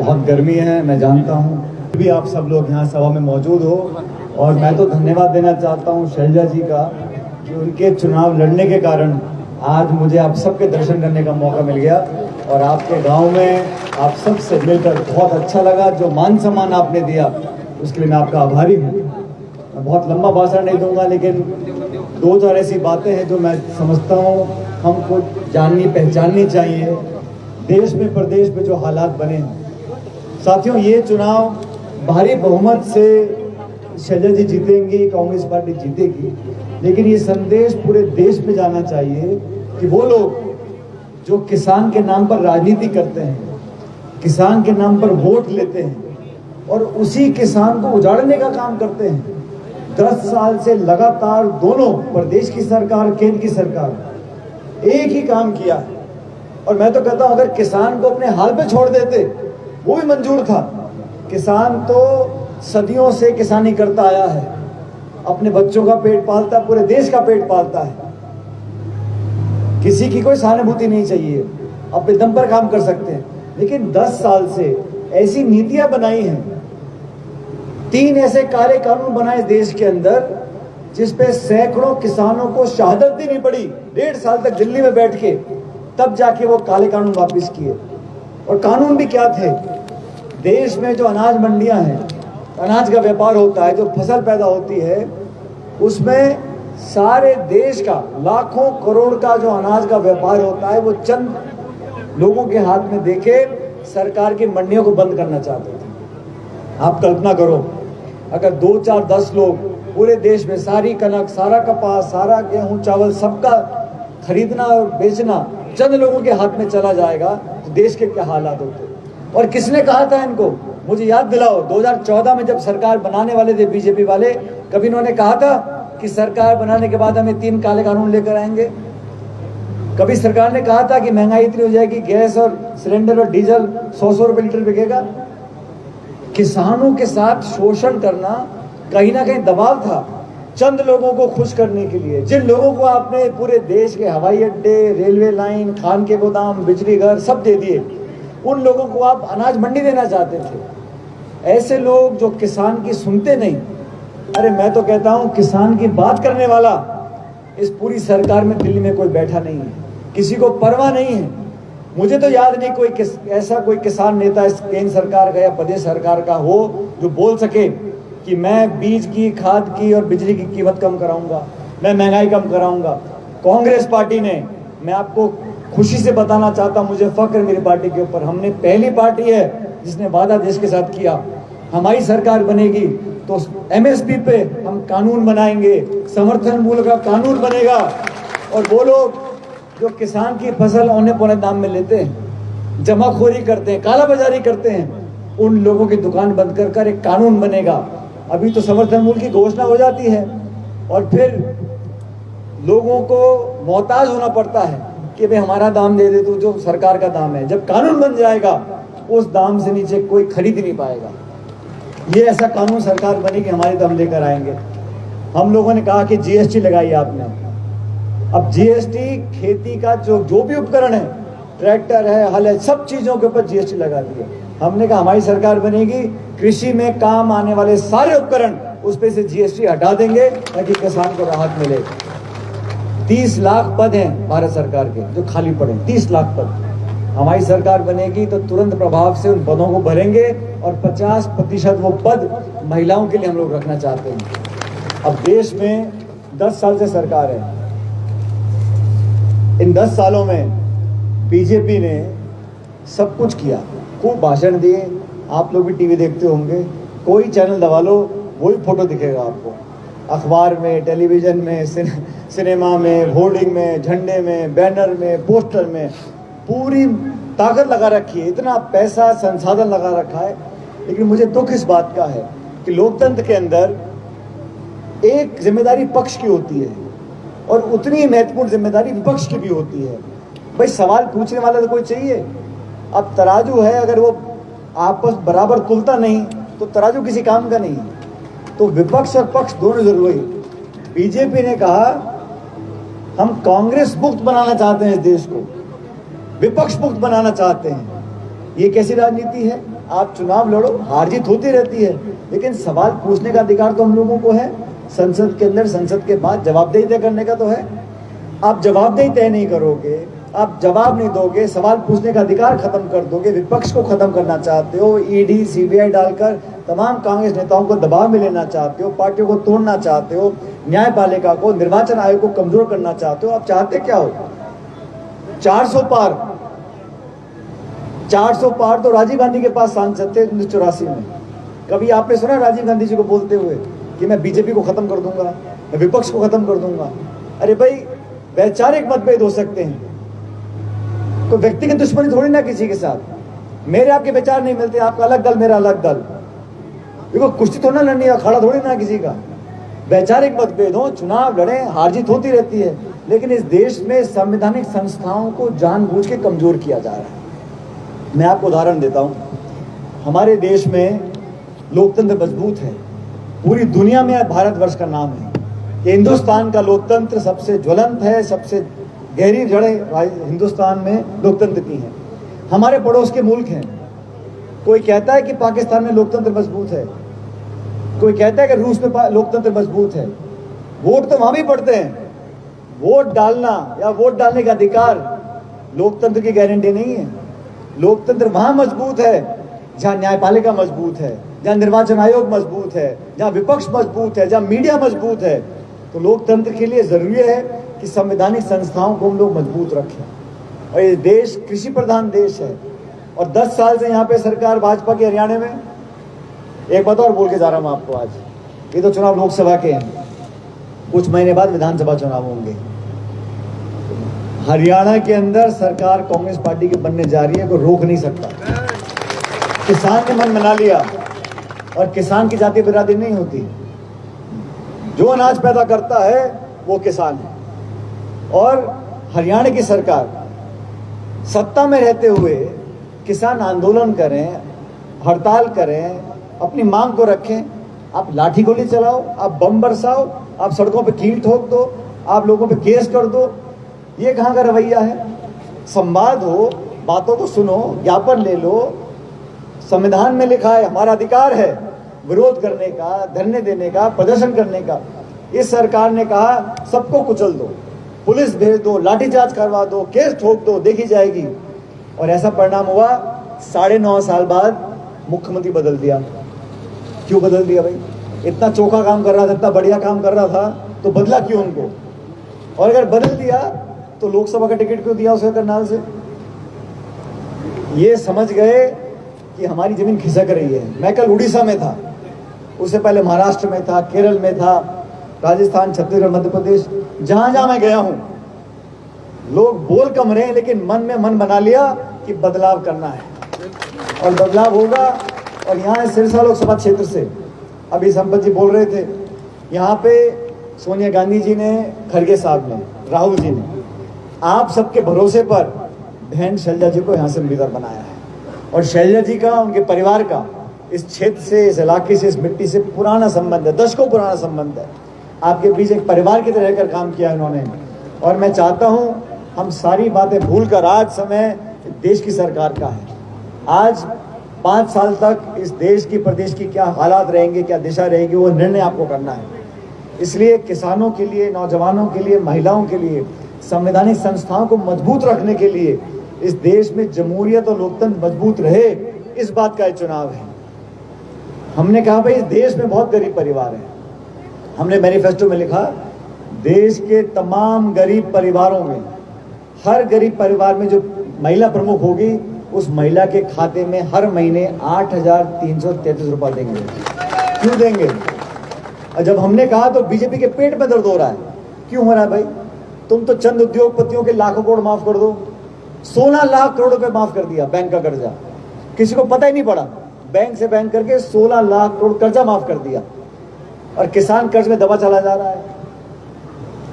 बहुत गर्मी है, मैं जानता हूँ, भी आप सब लोग यहाँ सभा में मौजूद हो। और मैं तो धन्यवाद देना चाहता हूँ शैलजा जी का कि उनके चुनाव लड़ने के कारण आज मुझे आप सबके दर्शन करने का मौका मिल गया। और आपके गांव में आप सब से मिलकर बहुत अच्छा लगा। जो मान सम्मान आपने दिया उसके लिए मैं आपका आभारी हूँ। मैं बहुत लंबा भाषण नहीं दूंगा, लेकिन दो चार ऐसी बातें हैं जो मैं समझता हूँ हमको जाननी पहचाननी चाहिए। देश में प्रदेश में जो हालात बने हैं साथियों, ये चुनाव भारी बहुमत से शैलजा जी जीतेंगी, कांग्रेस पार्टी जीतेगी, लेकिन ये संदेश पूरे देश में जाना चाहिए कि वो लोग जो किसान के नाम पर राजनीति करते हैं, किसान के नाम पर वोट लेते हैं और उसी किसान को उजाड़ने का काम करते हैं। 10 साल से लगातार दोनों प्रदेश की सरकार, केंद्र की सरकार एक ही काम किया है। और मैं तो कहता हूं अगर किसान को अपने हाल पे छोड़ देते वो भी मंजूर था। किसान तो सदियों से किसानी करता आया है, अपने बच्चों का पेट पालता है, पूरे देश का पेट पालता है। किसी की कोई सहानुभूति नहीं चाहिए, अपने दम पर काम कर सकते हैं। लेकिन 10 साल से ऐसी नीतियां बनाई हैं, 3 ऐसे काले कानून बनाए देश के अंदर जिसपे सैकड़ों किसानों को शहादत देनी पड़ी 1.5 साल तक दिल्ली में बैठ के, तब जाके वो काले कानून वापस किए। और कानून भी क्या थे? देश में जो अनाज मंडियां हैं, अनाज का व्यापार होता है, जो फसल पैदा होती है, उसमें सारे देश का लाखों करोड़ का जो अनाज का व्यापार होता है वो चंद लोगों के हाथ में देके सरकार की मंडियों को बंद करना चाहते थे। आप कल्पना करो, अगर 2, 4, 10 लोग पूरे देश में सारी कनक, सारा कपास, सारा गेहूं, चावल सबका खरीदना और बेचना चंद लोगों के हाथ में चला जाएगा तो देश के क्या हालात होते। और किसने कहा था इनको? मुझे याद दिलाओ, 2014 में जब सरकार बनाने वाले थे बीजेपी वाले, कभी इन्होंने कहा था कि सरकार बनाने के बाद हमें 3 काले कानून लेकर आएंगे? कभी सरकार ने कहा था कि महंगाई इतनी हो जाएगी, गैस और सिलेंडर और डीजल 100 रुपए लीटर बिकेगा? किसानों के साथ शोषण करना कहीं ना कहीं दबाव था, चंद लोगों को खुश करने के लिए। जिन लोगों को आपने पूरे देश के हवाई अड्डे, रेलवे लाइन, खान के गोदाम, बिजली घर सब दे दिए, उन लोगों को आप अनाज मंडी देना चाहते थे। ऐसे लोग जो किसान की सुनते नहीं। अरे मैं तो कहता हूं किसान की बात करने वाला इस पूरी सरकार में दिल्ली में कोई बैठा नहीं है, किसी को परवाह नहीं है। मुझे तो याद नहीं कोई ऐसा कोई किसान नेता इस केंद्र सरकार का या प्रदेश सरकार का हो जो बोल सके कि मैं बीज की, खाद की और बिजली की कीमत कम कराऊंगा, मैं महंगाई कम कराऊंगा। कांग्रेस पार्टी ने, मैं आपको खुशी से बताना चाहता हूं, मुझे फक्र है मेरी पार्टी के ऊपर, हमने पहली पार्टी है जिसने वादा देश के साथ किया। हमारी सरकार बनेगी तो एमएसपी पे हम कानून बनाएंगे, समर्थन मूल्य का कानून बनेगा। और वो लोग जो किसान की फसल औने पौने दाम में लेते हैं, जमाखोरी करते हैं, कालाबाजारी करते हैं, उन लोगों की दुकान बंद कर कर एक कानून बनेगा। अभी तो समर्थन मूल्य की घोषणा हो जाती है और फिर लोगों को मोहताज होना पड़ता है कि भाई हमारा दाम दे दे तू, जो सरकार का दाम है। जब कानून बन जाएगा उस दाम से नीचे कोई खरीद नहीं पाएगा। ये ऐसा कानून सरकार बनेगी हमारे, तो हम लेकर आएंगे। हम लोगों ने कहा कि जीएसटी लगाई आपने। अब जीएसटी खेती का जो भी उपकरण है, ट्रैक्टर है, हल है, सब चीजों के ऊपर जीएसटी लगा दिया। हमने कहा हमारी सरकार बनेगी, कृषि में काम आने वाले सारे उपकरण उस पे से जीएसटी हटा देंगे ताकि किसान को राहत मिले। 30 लाख पद हैं भारत सरकार के जो खाली पड़े, 30 लाख पद। हमारी सरकार बनेगी तो तुरंत प्रभाव से उन पदों को भरेंगे और 50% वो पद महिलाओं के लिए हम लोग रखना चाहते हैं। अब देश में 10 साल से सरकार है। इन 10 सालों में बीजेपी ने सब कुछ किया, खूब भाषण दिए। आप लोग भी टीवी देखते होंगे, कोई चैनल दबा लो वही फोटो दिखेगा आपको, अखबार में, टेलीविजन में, सिनेमा में, होर्डिंग में, झंडे में, बैनर में, पोस्टर में, पूरी ताकत लगा रखी है, इतना पैसा संसाधन लगा रखा है। लेकिन मुझे दुख इस बात का है कि लोकतंत्र के अंदर एक जिम्मेदारी पक्ष की होती है और उतनी महत्वपूर्ण जिम्मेदारी विपक्ष की भी होती है। भाई सवाल पूछने वाला तो कोई चाहिए। अब तराजू है, अगर वो आपस बराबर तुलता नहीं तो तराजू किसी काम का नहीं। तो विपक्ष और पक्ष दोनों जरूरी। बीजेपी ने कहा हम कांग्रेस मुक्त बनाना चाहते हैं इस देश को, विपक्ष मुक्त बनाना चाहते हैं। ये कैसी राजनीति है? आप चुनाव लड़ो, हार जीत होती रहती है, लेकिन सवाल पूछने का अधिकार तो हम लोगों को है। संसद के अंदर, संसद के बाद जवाबदेही तय करने का तो है। आप जवाबदेही तय नहीं करोगे, आप जवाब नहीं दोगे, सवाल पूछने का अधिकार खत्म कर दोगे, विपक्ष को खत्म करना चाहते हो, ईडी सीबीआई डालकर तमाम कांग्रेस नेताओं को दबाव में लेना चाहते हो, पार्टियों को तोड़ना चाहते हो, न्यायपालिका को, निर्वाचन आयोग को कमजोर करना चाहते हो। आप चाहते क्या हो? 400 पार 400 पार तो राजीव गांधी के पास सांसद थे 1984 में। कभी आपने सुना राजीव गांधी जी को बोलते हुए कि मैं बीजेपी को खत्म कर दूंगा, मैं विपक्ष को खत्म कर दूंगा? अरे भाई, वैचारिक मतभेद हो सकते हैं, कोई व्यक्तिगत दुश्मनी थोड़ी ना किसी के साथ। मेरे आपके विचार नहीं मिलते, आपका अलग दल मेरा अलग दल, देखो कुश्ती तो ना लड़नी, अखाड़ा थोड़ी ना किसी का। वैचारिक मतभेद हो, चुनाव लड़े, हार जीत होती रहती है, लेकिन इस देश में संवैधानिक संस्थाओं को जानबूझ के कमजोर किया जा रहा है। मैं आपको उदाहरण देता हूं, हमारे देश में लोकतंत्र मजबूत है, पूरी दुनिया में भारतवर्ष का नाम है कि हिंदुस्तान का लोकतंत्र सबसे ज्वलंत है, सबसे गहरी जड़ें हिंदुस्तान में लोकतंत्र की हैं। हमारे पड़ोस के मुल्क हैं, कोई कहता है कि पाकिस्तान में लोकतंत्र मजबूत है, कोई कहता है कि रूस में लोकतंत्र मजबूत है। वोट तो वहां भी पड़ते हैं, वोट डालना या वोट डालने का अधिकार लोकतंत्र की गारंटी नहीं है। लोकतंत्र वहां मजबूत है जहां न्यायपालिका मजबूत है, जहां निर्वाचन आयोग मजबूत है, जहां विपक्ष मजबूत है, जहां मीडिया मजबूत है। तो लोकतंत्र के लिए जरूरी है कि संवैधानिक संस्थाओं को हम लोग मजबूत रखें। और ये देश कृषि प्रधान देश है, और 10 साल से यहाँ पे सरकार भाजपा की हरियाणा में। एक बात और बोल के जा रहा हूँ आपको, आज ये तो चुनाव लोकसभा के हैं, कुछ महीने बाद विधानसभा चुनाव होंगे। हरियाणा के अंदर सरकार कांग्रेस पार्टी की बनने जा रही है, कोई रोक नहीं सकता। किसान ने मन बना लिया, और किसान की जाति बिरादरी नहीं होती, जो अनाज पैदा करता है वो किसान है। और हरियाणा की सरकार सत्ता में रहते हुए किसान आंदोलन करें, हड़ताल करें, अपनी मांग को रखें। आप लाठी गोली चलाओ, आप बम बरसाओ, आप सड़कों पे कील ठोक दो, आप लोगों पे केस कर दो, ये कहाँ का रवैया है? संवाद हो, बातों को सुनो, ज्ञापन ले लो। संविधान में लिखा है हमारा अधिकार है विरोध करने का, धरने देने का, प्रदर्शन करने का। इस सरकार ने कहा सबको कुचल दो, पुलिस भेज दो, लाठीचार्ज करवा दो, केस ठोक दो, देखी जाएगी। और ऐसा परिणाम हुआ, 9.5 साल बाद मुख्यमंत्री बदल दिया। क्यों बदल दिया भाई? इतना चोखा काम कर रहा था, इतना बढ़िया काम कर रहा था, तो बदला क्यों उनको? और अगर बदल दिया तो लोकसभा का टिकट क्यों दिया उसे करनाल से? ये समझ गए कि हमारी जमीन खिसक रही है। मैं कल उड़ीसा में था, उससे पहले महाराष्ट्र में था, केरल में था, राजस्थान, छत्तीसगढ़, मध्य प्रदेश, जहां जहां मैं गया हूं, लोग बोल कम रहे हैं, लेकिन मन में मन बना लिया कि बदलाव करना है और बदलाव होगा। और यहाँ सिरसा लोकसभा क्षेत्र से अभी संपत जी बोल रहे थे, यहाँ पे सोनिया गांधी जी ने, खड़गे साहब ने, राहुल जी ने आप सबके भरोसे पर बहन शैलजा जी को यहाँ से उम्मीदवार बनाया है। और शैलजा जी का, उनके परिवार का इस क्षेत्र से, इस इलाके से, इस मिट्टी से पुराना संबंध है, दशकों पुराना संबंध है। आपके बीच एक परिवार की तरह रहकर काम किया इन्होंने। और मैं चाहता हूँ हम सारी बातें भूलकर, आज समय देश की सरकार का है। आज 5 साल तक इस देश की, प्रदेश की क्या हालात रहेंगे, क्या दिशा रहेगी, वो निर्णय आपको करना है। इसलिए किसानों के लिए, नौजवानों के लिए, महिलाओं के लिए, संवैधानिक संस्थाओं को मजबूत रखने के लिए, इस देश में जमहूरियत और लोकतंत्र मजबूत रहे, इस बात का चुनाव है। हमने कहा भाई इस देश में बहुत गरीब परिवार हैं। हमने मैनिफेस्टो में लिखा देश के तमाम गरीब परिवारों में, हर गरीब परिवार में जो महिला प्रमुख होगी, उस महिला के खाते में हर महीने 8,333 रुपए देंगे। क्यों देंगे? और जब हमने कहा तो बीजेपी के पेट में दर्द हो रहा है। क्यों हो रहा है भाई? तुम तो चंद उद्योगपतियों के लाखों करोड़ माफ कर दो। 16 लाख करोड़ रुपए माफ कर दिया बैंक का कर्जा, किसी को पता ही नहीं पड़ा। बैंक से बैंक करके 16 लाख करोड़ कर्जा माफ कर दिया, और किसान कर्ज में दबा चला जा रहा है।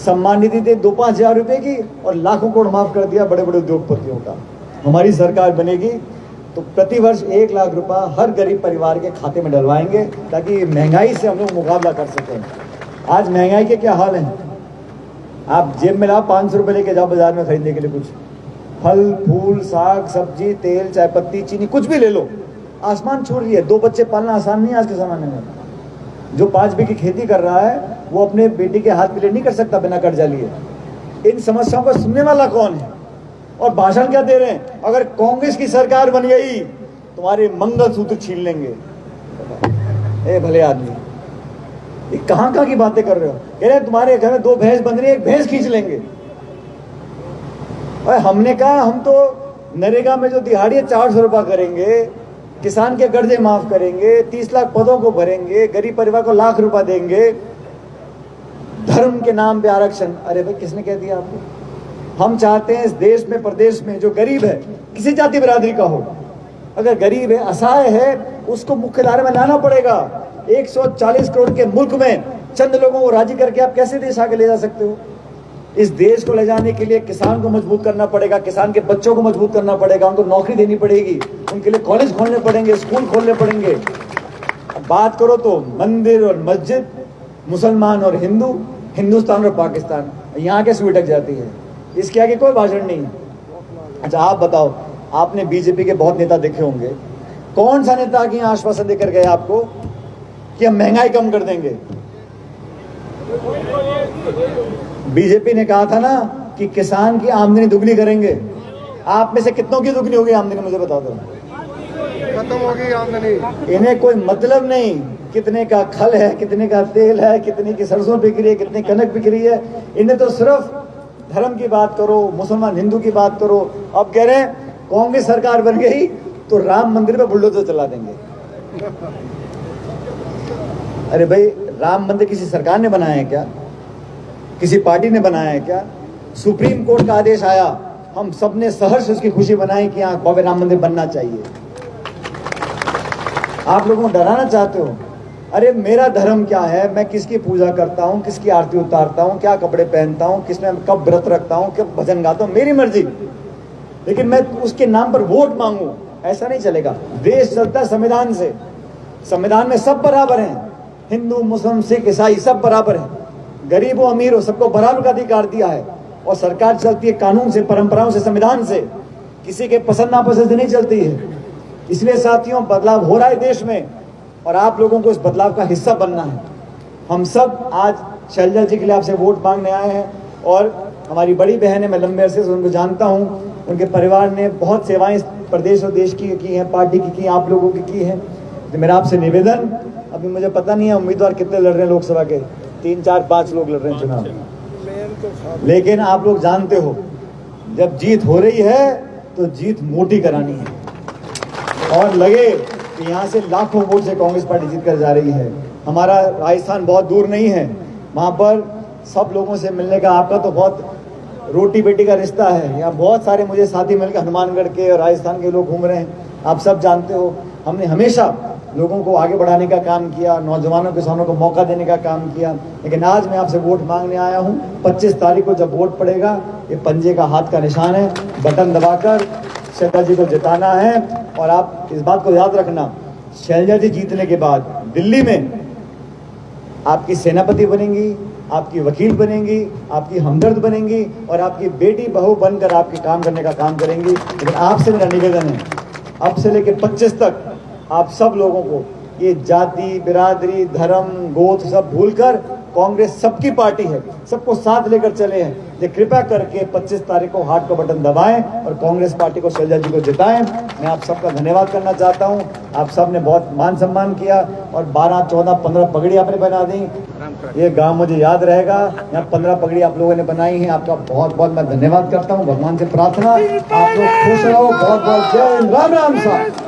सम्मान निधि थे 2-5 हजार रुपए की, और लाखों करोड़ माफ कर दिया बड़े बड़े उद्योगपतियों का। हमारी सरकार बनेगी तो प्रतिवर्ष 1 लाख रुपया हर गरीब परिवार के खाते में डलवाएंगे, ताकि महंगाई से हम लोग मुकाबला कर सकें। आज महंगाई के क्या हाल हैं? आप जेब में लाओ 500 रुपये लेके जाओ बाजार में खरीदने के लिए, कुछ फल फूल, साग सब्जी, तेल, चाय पत्ती, चीनी, कुछ भी ले लो, आसमान छू रही है। 2 बच्चे पालना आसान नहीं है आज के ज़माने में। जो 5 बीघे की खेती कर रहा है वो अपने बेटी के हाथ पीले नहीं कर सकता बिना कर्जा लिए। इन समस्याओं को सुनने वाला कौन है? और भाषण क्या दे रहे हैं? अगर कांग्रेस की सरकार बन गई तुम्हारे मंगलसूत्र छीन लेंगे। ए भले आदमी, ये कहां की बातें कर रहे हो? कह रहे तुम्हारे घर में 2 भैंस बन रही है, 1 भैंस खींच लेंगे। और हमने कहा हम तो नरेगा में जो दिहाड़ी 400 रुपया करेंगे, किसान के कर्जे माफ करेंगे, 30 लाख पदों को भरेंगे, गरीब परिवार को लाख रुपया देंगे, धर्म के नाम पे आरक्षण। अरे भाई किसने कह दिया आपको? हम चाहते हैं इस देश में, प्रदेश में जो गरीब है, किसी जाति बिरादरी का हो, अगर गरीब है, असहाय है, उसको मुख्य धारा में लाना पड़ेगा। 140 करोड़ के मुल्क में चंद लोगों को राजी करके आप कैसे देश आगे ले जा सकते हो? इस देश को ले जाने के लिए किसान को मजबूत करना पड़ेगा, किसान के बच्चों को मजबूत करना पड़ेगा, उनको नौकरी देनी पड़ेगी, उनके लिए कॉलेज खोलने पड़ेंगे, स्कूल खोलने पड़ेंगे। अब बात करो तो मंदिर और मस्जिद, मुसलमान और हिंदू, हिंदुस्तान और पाकिस्तान, यहाँ कैसे उठक जाती है? इसके आगे कोई भाषण नहीं है। अच्छा आप बताओ, आपने बीजेपी के बहुत नेता देखे होंगे, कौन सा नेता की आश्वासन देकर गए आपको कि हम महंगाई कम कर देंगे? बीजेपी ने कहा था ना कि किसान की आमदनी दुगनी करेंगे। आप में से कितनों की दुगनी होगी आमदनी, मुझे बता दो। खत्म हो गई आमदनी। इन्हें कोई मतलब नहीं कितने का खल है, कितने का तेल है, कितनी की सरसों बिक रही है, कितनी कनक बिक रही है। इन्हें तो सिर्फ धर्म की बात करो, मुसलमान हिंदू की बात करो। अब कह रहे हैं कांग्रेस सरकार बन गई तो राम मंदिर पे बुलडोजर चला देंगे। अरे भाई, राम मंदिर किसी सरकार ने बनाया है क्या? किसी पार्टी ने बनाया है क्या? सुप्रीम कोर्ट का आदेश आया, हम सबने सहर्ष उसकी खुशी बनाई कि यहाँ भव्य राम मंदिर बनना चाहिए। आप लोगों को डराना चाहते हो? अरे मेरा धर्म क्या है, मैं किसकी पूजा करता हूँ, किसकी आरती उतारता हूँ, क्या कपड़े पहनता हूँ, किसमें कब व्रत रखता हूँ, कब भजन गाता हूँ, मेरी मर्जी। लेकिन मैं उसके नाम पर वोट मांगू, ऐसा नहीं चलेगा। देश चलता है संविधान से। संविधान में सब बराबर हैं, हिंदू मुस्लिम सिख ईसाई सब बराबर हैं, गरीब हो अमीर हो सबको बराबर का अधिकार दिया है। और सरकार चलती है कानून से, परंपराओं से, संविधान से, किसी के पसंद नापसंद नहीं चलती है। इसलिए साथियों, बदलाव हो रहा है देश में और आप लोगों को इस बदलाव का हिस्सा बनना है। हम सब आज शैलजा जी के लिए आपसे वोट मांगने आए हैं। और हमारी बड़ी बहन है, मैं लंबे अरसे से उनको जानता हूँ, उनके परिवार ने बहुत सेवाएं प्रदेश और देश की हैं, पार्टी की की, आप लोगों की है। तो मेरा आपसे निवेदन, अभी मुझे पता नहीं है उम्मीदवार कितने लड़ रहे हैं लोकसभा के, 3 4 5 लोग लड़ रहे हैं चुनाव, लेकिन आप लोग जानते हो जब जीत हो रही है तो जीत मोटी करानी है। और लगे कि यहाँ से लाखों वोट से कांग्रेस पार्टी जीत कर जा रही है। हमारा राजस्थान बहुत दूर नहीं है, वहाँ पर सब लोगों से मिलने का, आपका तो बहुत रोटी बेटी का रिश्ता है। यहाँ बहुत सारे मुझे साथी मिलकर हनुमानगढ़ के और राजस्थान के लोग घूम रहे हैं, आप सब जानते हो। हमने हमेशा लोगों को आगे बढ़ाने का काम किया, नौजवानों किसानों को मौका देने का काम किया। लेकिन आज मैं आपसे वोट मांगने आया हूँ। 25 तारीख को जब वोट पड़ेगा, ये पंजे का हाथ का निशान है, बटन दबाकर शैलजा जी को जिताना है। और आप इस बात को याद रखना, शैलजा जी जीतने के बाद दिल्ली में आपकी सेनापति बनेंगी, आपकी वकील बनेंगी, आपकी हमदर्द बनेंगी और आपकी बेटी बहू बनकर आपके काम करने का काम करेंगी। लेकिन आपसे मेरा निवेदन है, अब से लेकर 25 तक आप सब लोगों को ये जाति बिरादरी धर्म गोत्र सब भूलकर, कांग्रेस सबकी पार्टी है, सबको साथ लेकर चले हैं। ये कृपया करके 25 तारीख को हार्ट का बटन दबाएं और कांग्रेस पार्टी को, शैलजा जी को जिताएं। मैं आप सबका धन्यवाद करना चाहता हूं। आप सब ने बहुत मान सम्मान किया और 12 14 15 पगड़ी आपने बना दी। ये गांव मुझे याद रहेगा, यहाँ 15 पगड़ी आप लोगों ने बनाई है। आपका बहुत बहुत मैं धन्यवाद करता हूँ। भगवान से प्रार्थना आप लोग खुश रहो। बहुत बहुत जय हिंद, राम राम साहब।